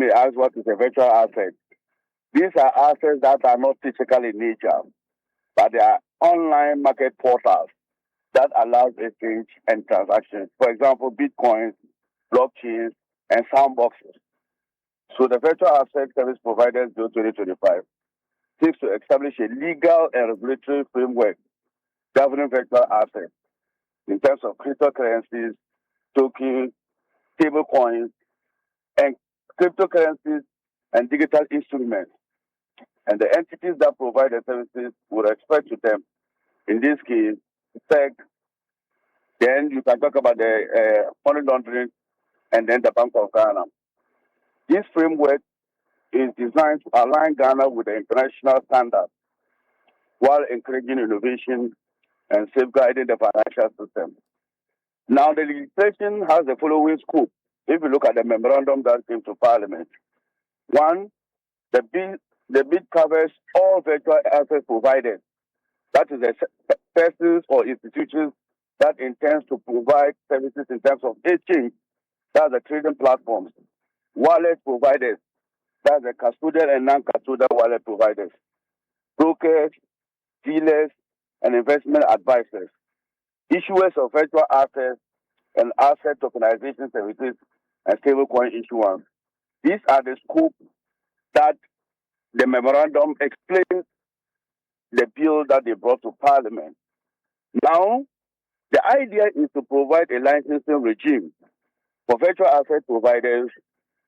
may ask what is a virtual asset. These are assets that are not physical in nature, but they are online market portals that allows exchange and transactions. For example, bitcoins, blockchains, and sandboxes. So the Virtual Asset Service Providers Bill 2025 seeks to establish a legal and regulatory framework governing virtual assets in terms of cryptocurrencies, tokens, stablecoins, and cryptocurrencies and digital instruments. And the entities that provide the services would expect to them, in this case, SEC. Then you can talk about the money laundering and then the Bank of Ghana. This framework is designed to align Ghana with the international standards while encouraging innovation and safeguarding the financial system. Now, the legislation has the following scope. If you look at the memorandum that came to Parliament, one, the bill covers all virtual asset providers. That is the persons or institutions that intends to provide services in terms of exchange, that's the trading platforms, wallet providers, that's the custodial and non-custodial wallet providers, brokers, dealers, and investment advisors, issuers of virtual assets and asset tokenization services and stablecoin issuance. These are the scope that the memorandum explains the bill that they brought to Parliament. Now, the idea is to provide a licensing regime for virtual asset providers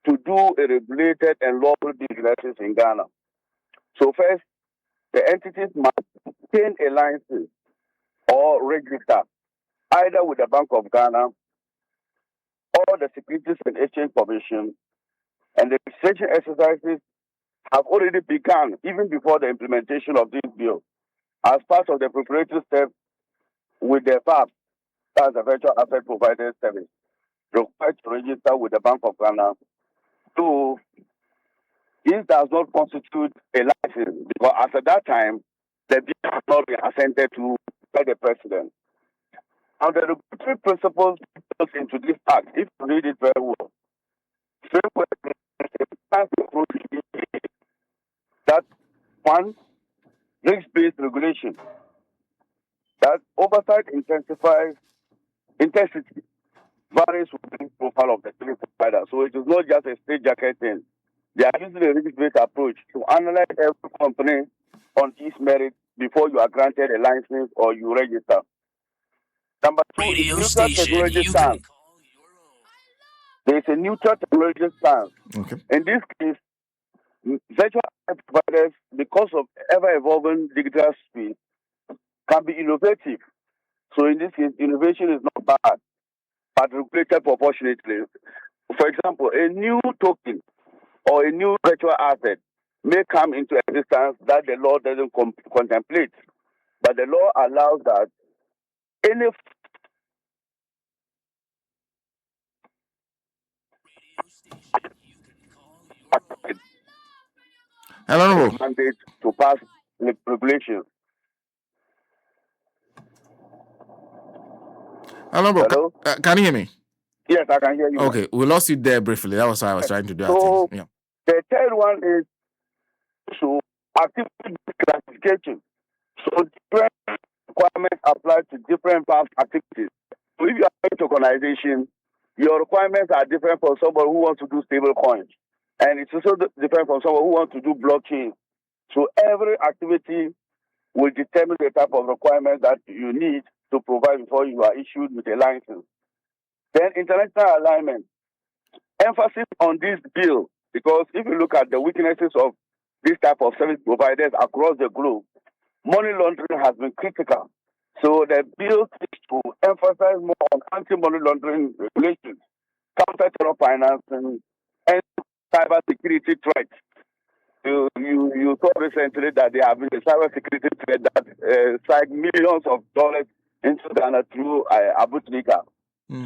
to do a regulated and lawful businesses in Ghana. So first, the entities must obtain a license or register either with the Bank of Ghana or the Securities and Exchange Commission, and the registration exercises have already begun even before the implementation of this bill as part of the preparatory steps with the VAP, that's the Virtual Asset Provider Service, required to register with the Bank of Ghana. So this does not constitute a license because after that time, the bill has not been assented to by the president. Now, the regulatory principles built into this act, if you read it very well, framework that one, risk-based regulation, that oversight intensity varies with the profile of the service provider. So it is not just a straight jacket thing. They are using a risk-based approach to analyze every company on its merit before you are granted a license or you register. Number two is neutral technology stance. There is a neutral technology stance. Okay. In this case, virtual asset providers, because of ever-evolving digital space, can be innovative. So in this case, innovation is not bad, but regulated proportionately. For example, a new token or a new virtual asset may come into existence that the law doesn't contemplate, but the law allows that any Hello. mandate to pass regulations. Hello. Can you hear me? Yes, I can hear you. Okay, we lost you there briefly. That was what I was trying to do. So Yeah. the third one is to activity classification. So different requirements apply to different past activities. So if you are a tokenization, your requirements are different from somebody who wants to do stable coins. And it's also different from someone who wants to do blockchain. So every activity will determine the type of requirements that you need to provide before you are issued with a license. Then international alignment. Emphasis on this bill, because if you look at the weaknesses of this type of service providers across the globe, money laundering has been critical. So the bill seeks to emphasize more on anti-money laundering regulations, counter-terror financing, and cybersecurity threats. You saw recently that there have been a cybersecurity threat that sank millions of dollars into Ghana through Abu Nika.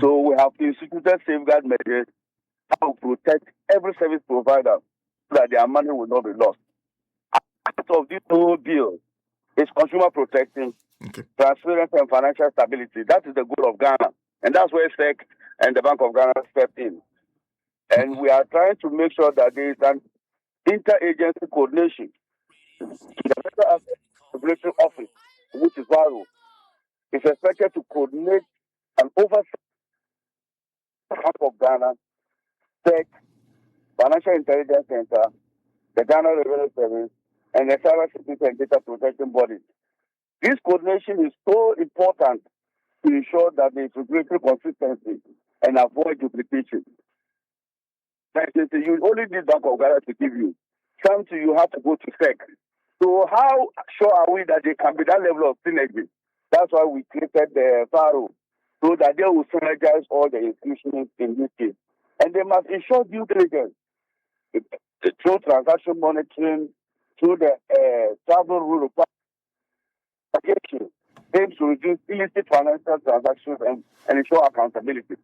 So we have instituted safeguard measures to protect every service provider so that their money will not be lost. Part of this whole bill is consumer protection, transparency, and financial stability. That is the goal of Ghana. And that's where SEC and the Bank of Ghana stepped in. And we are trying to make sure that there is an interagency coordination to the Federal Asset Regulatory Office, which is VARO, is expected to coordinate and oversee the Bank of Ghana, SEC, Financial Intelligence Center, the Ghana Revenue Service, and the Cyber Security and Data Protection Bodies. This coordination is so important to ensure that there is regulatory consistency and avoid duplication. You only need Bank of Ghana to give you. Something you have to go to SEC. So how sure are we that there can be that level of synergy? That's why we created the FARO, so that they will synergize all the institutions in this case. And they must ensure due diligence through transaction monitoring, through the travel rule requirements, aims to reduce illicit financial transactions and ensure accountability.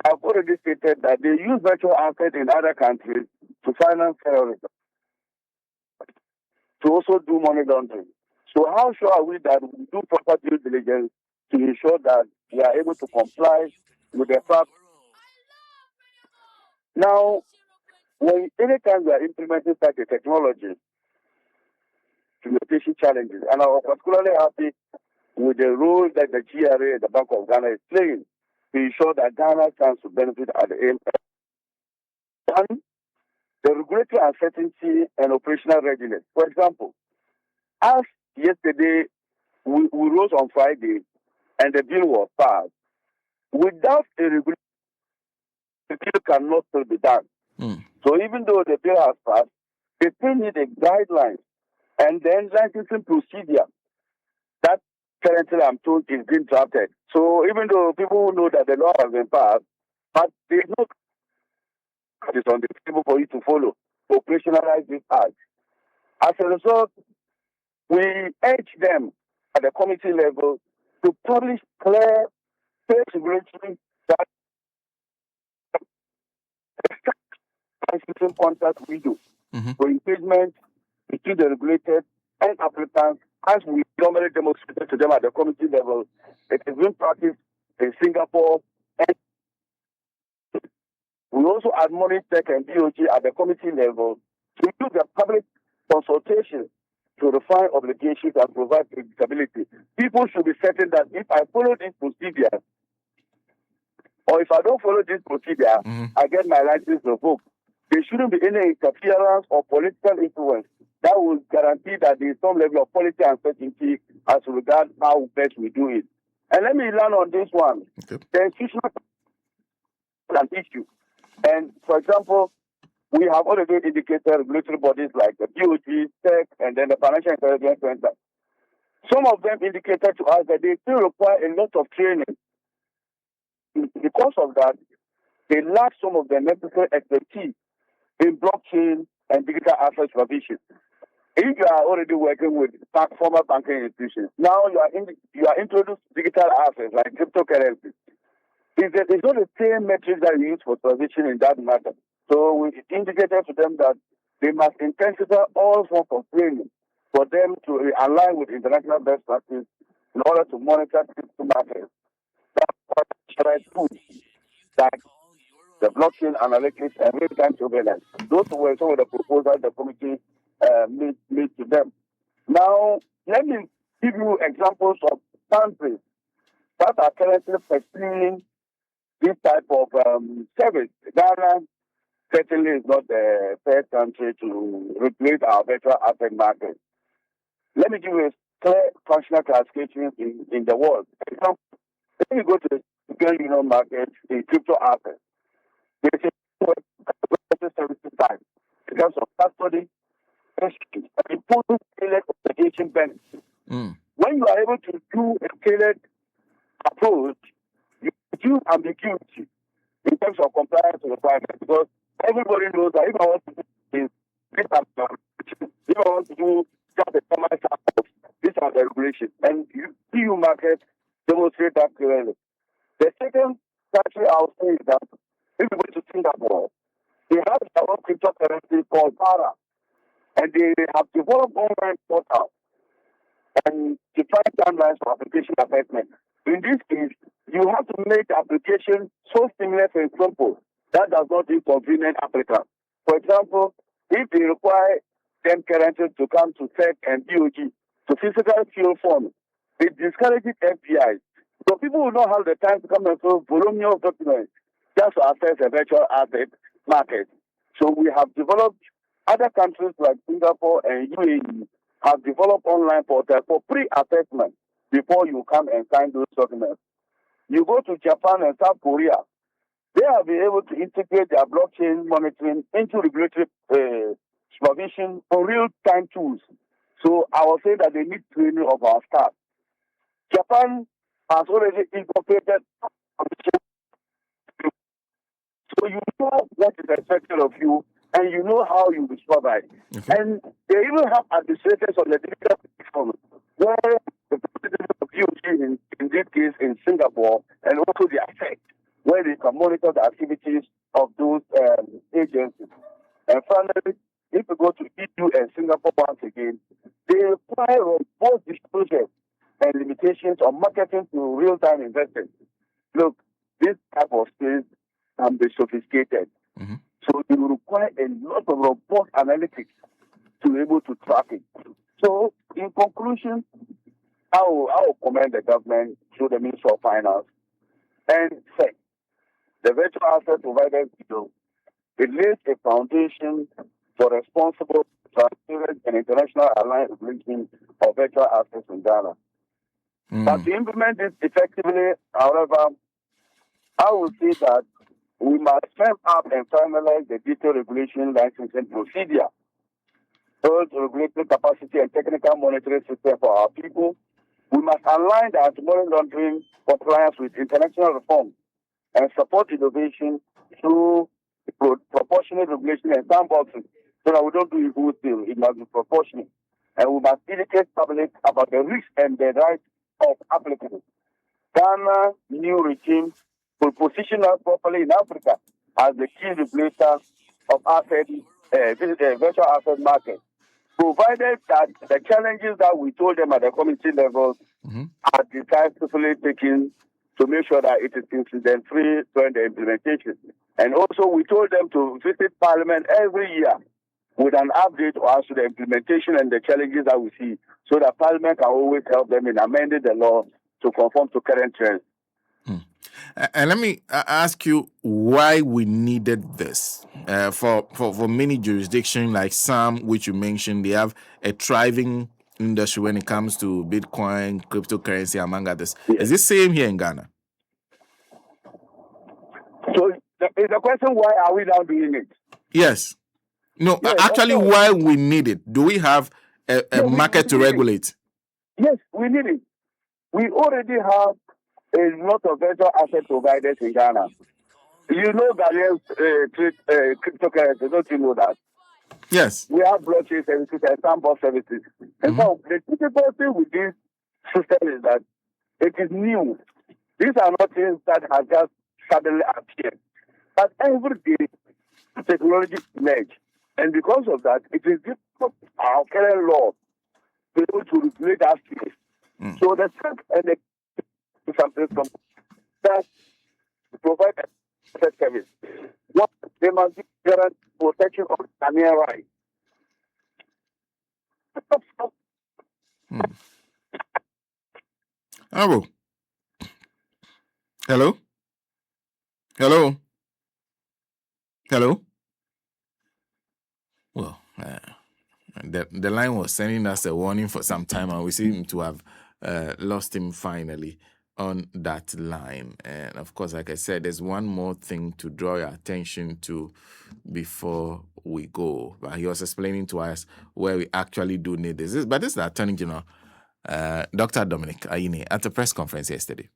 I've already stated that they use virtual assets in other countries to finance terrorism, to also do money laundering. So how sure are we that we do proper due diligence to ensure that we are able to comply with the fact? Now, anytime we are implementing such a technology, implementation challenges, and I was particularly happy with the role that the GRA, the Bank of Ghana, is playing to ensure that Ghana stands to benefit at the end. One, the regulatory uncertainty and operational readiness. For example, as yesterday we rose on Friday and the bill was passed, without a regulation, the bill cannot still be done. So even though the bill has passed, they still need a guideline and then licensing procedure that currently I'm told is being drafted. So even though people know that the law has been passed, but there is no is on the table for you to follow, to operationalize this act. As a result, we urge them at the committee level to publish clear state regulation that licensing contract window for engagement between the regulated and applicants, as we normally demonstrated to them at the committee level. It is being practiced in Singapore, and we also admonish SEC and DOG at the committee level to use the public consultation to refine obligations and provide predictability. People should be certain that if I follow this procedure, or if I don't follow this procedure, I get my license revoked. There shouldn't be any interference or political influence that will guarantee that there is some level of policy uncertainty as regards how best we do it. And let me learn on this one. Okay. The institutional an issue. And for example, we have already indicated regulatory bodies like the DOG, SEC, and then the Financial Intelligence Center. Some of them indicated to us that they still require a lot of training. Because of that, they lack some of the necessary expertise in blockchain and digital asset provision. If you are already working with former banking institutions, now you are introduced digital assets like cryptocurrency. It's not the same metrics that you use for provision in that matter. So we indicated to them that they must intensify all forms of training for them to align with international best practice in order to monitor crypto markets. That's tools like the blockchain analytics and real-time surveillance. Those were some of the proposals the committee made to them. Now, let me give you examples of countries that are currently pursuing this type of service. Ghana certainly is not the first country to replace our virtual asset market. Let me give you a clear functional classification in the world. For example, when you go to the European Union market in crypto assets, there is a service type in terms of custody, and imposing tailored obligation benefits. When you are able to do a tailored approach, you reduce ambiguity in terms of compliance requirements, because everybody knows that if I want to do this, if I want to do just a common sample, these are the regulations. And EU market demonstrate that clearly. The second country I'll say is that if you go to Singapore, they have their own cryptocurrency called Para, and they have developed online portal and defined timelines for application assessment. In this case, you have to make the application so seamless and simple that does not inconvenience applicants. For example, if they require them currently to come to SEC and DOG to physical fill forms, it discourages FPIs. So people will not have the time to come and fill voluminous documents just to access a virtual asset market. So we have developed, other countries like Singapore and UAE have developed online portals for pre-assessment before you come and sign those documents. You go to Japan and South Korea, they have been able to integrate their blockchain monitoring into regulatory supervision for real-time tools. So I will say that they need training of our staff. Japan has already incorporated, so you know what is expected of you and you know how you will survive. And they even have administrators on the digital platform where the president of UG in this case in Singapore and also the AFEC, where they can monitor the activities of those agencies. And finally, if we go to EU and Singapore once again, they require both disclosures and limitations on marketing to real-time investors. Look, this type of space can be sophisticated. So it will require a lot of robust analytics to be able to track it. So, in conclusion, I will commend the government through the Ministry of Finance and SEC, the virtual asset providers bill. It lays a foundation for responsible, transparent, and international aligned regulation of virtual assets in Ghana. But to implement this effectively, however, I will say that we must firm up and finalize the detailed regulation licensing procedure, build regulatory capacity and technical monitoring system for our people. We must align the anti-money laundering compliance with international reform and support innovation through proportionate regulation and sandboxing so that we don't do it wholesale. It must be proportionate. And we must educate public about the risks and the rights of applicants. Ghana's new regime will position us properly in Africa as the key regulator of virtual asset market, provided that the challenges that we told them at the community level are decisively taken to make sure that it is incident-free during the implementation. And also, we told them to visit Parliament every year with an update as to the implementation and the challenges that we see, so that Parliament can always help them in amending the law to conform to current trends. And let me ask you why we needed this. For many jurisdictions, like some which you mentioned, they have a thriving industry when it comes to Bitcoin, cryptocurrency, among others. Yes. Is this same here in Ghana? So is the question, why are we now doing it? Yes. No, yes, actually, why we need it? Do we have a market to regulate? Yes, we need it. We already have a lot of virtual asset providers in Ghana. You know Ghanaian cryptocurrency, don't you know that? Yes. We have blockchain services and sandbox services. And so the difficulty with this system is that it is new. These are not things that have just suddenly appeared. But every day, technology emerge. And because of that, it is difficult for our current law to be able to regulate that space. So the SEC and the something from that provide a service. What they must be guarantee protection of Ghanaian rights. Hello. Hello. Hello. Hello. Well, the line was sending us a warning for some time, and we seem to have lost him finally on that line. And of course, like I said, there's one more thing to draw your attention to before we go. But he was explaining to us where we actually do need this. But this is the Attorney General, Dr. Dominic Ayine, at a press conference yesterday.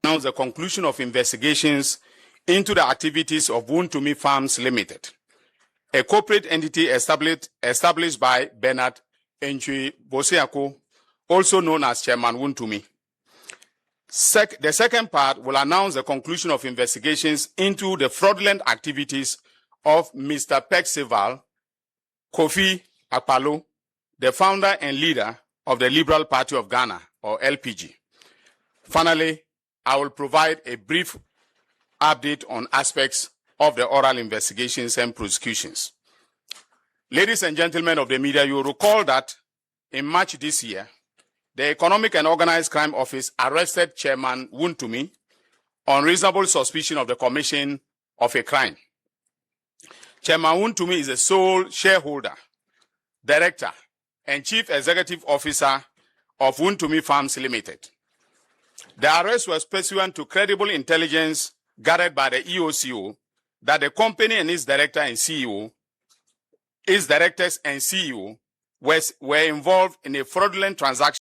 Announce the conclusion of investigations into the activities of Wontumi Farms Limited, a corporate entity established by Bernard Enchui Boseako, also known as Chairman Wontumi. The second part will announce the conclusion of investigations into the fraudulent activities of Mr. Percival Kofi Akpalo, the founder and leader of the Liberal Party of Ghana, or LPG. Finally, I will provide a brief update on aspects of the oral investigations and prosecutions. Ladies and gentlemen of the media, you will recall that in March this year, the Economic and Organized Crime Office arrested Chairman Wontumi on reasonable suspicion of the commission of a crime. Chairman Wontumi is the sole shareholder, director, and chief executive officer of Wontumi Farms Limited. The arrest was pursuant to credible intelligence gathered by the EOCO that the company and its director and CEO, its directors and CEO were involved in a fraudulent transaction